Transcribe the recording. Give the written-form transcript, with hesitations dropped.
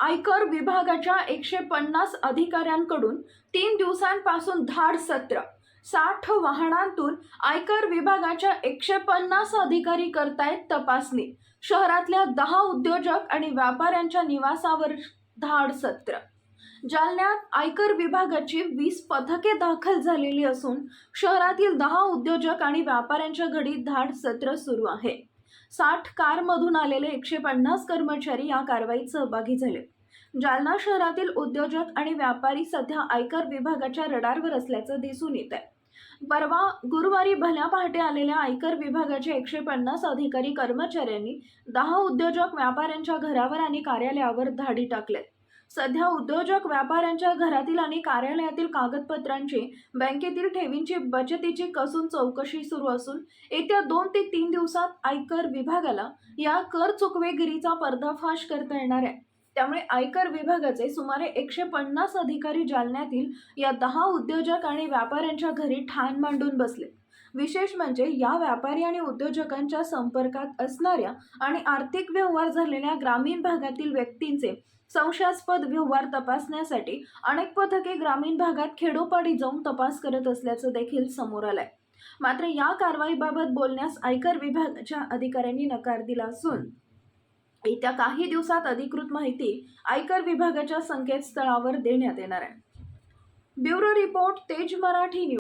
आयकर विभागाच्या 150 अधिकाऱ्यांकडून 3 दिवसांपासून धाड सत्र. 60 वाहनांतून आयकर विभागाच्या 150 अधिकारी करतायत तपासणी. शहरातल्या 10 उद्योजक आणि व्यापाऱ्यांच्या निवासावर धाड सत्र. जालन्यात आयकर विभागाची 20 पथके दाखल झालेली असून शहरातील 10 उद्योजक आणि व्यापाऱ्यांच्या घरी धाड सत्र सुरू आहे. 60 कारमधून आलेले 150 कर्मचारी या कारवाईत सहभागी झाले. जालना शहरातील उद्योजक आणि व्यापारी सध्या आयकर विभागाच्या रडारवर असल्याचं दिसून येत आहे. परवा गुरुवारी भल्या पहाटे आलेल्या आयकर विभागाचे 150 अधिकारी कर्मचाऱ्यांनी 10 उद्योजक व्यापाऱ्यांच्या घरावर आणि कार्यालयावर धाडी टाकल्यात. सध्या उद्योजक व्यापाऱ्यांच्या घरातील आणि कार्यालयातील कागदपत्रांची, बँकेतील ठेवींची, बचतीची कसून चौकशी सुरू असून येत्या 2 ते 3 दिवसात आयकर विभागाला या कर चुकवेगिरीचा पर्दाफाश करता येणार आहे. त्यामुळे आयकर विभागाचे सुमारे 150 अधिकारी जालन्यातील या 10 उद्योजक आणि व्यापाऱ्यांच्या घरी ठाण मांडून बसले. विशेष म्हणजे या व्यापारी आणि उद्योजकांच्या संपर्कात असणाऱ्या आणि आर्थिक व्यवहार झालेल्या ग्रामीण भागातील व्यक्तींचे संशयास्पद व्यवहार तपासण्यासाठी अनेक पथके ग्रामीण भागात खेडोपाडी जाऊन तपास करत असल्याचं देखील समोर आलंय. मात्र या कारवाईबाबत बोलण्यास आयकर विभागाच्या अधिकाऱ्यांनी नकार दिला असून येत्या काही दिवसात अधिकृत माहिती आयकर विभागाच्या संकेतस्थळावर देण्यात येणार आहे. ब्युरो रिपोर्ट, तेज मराठी न्यूज.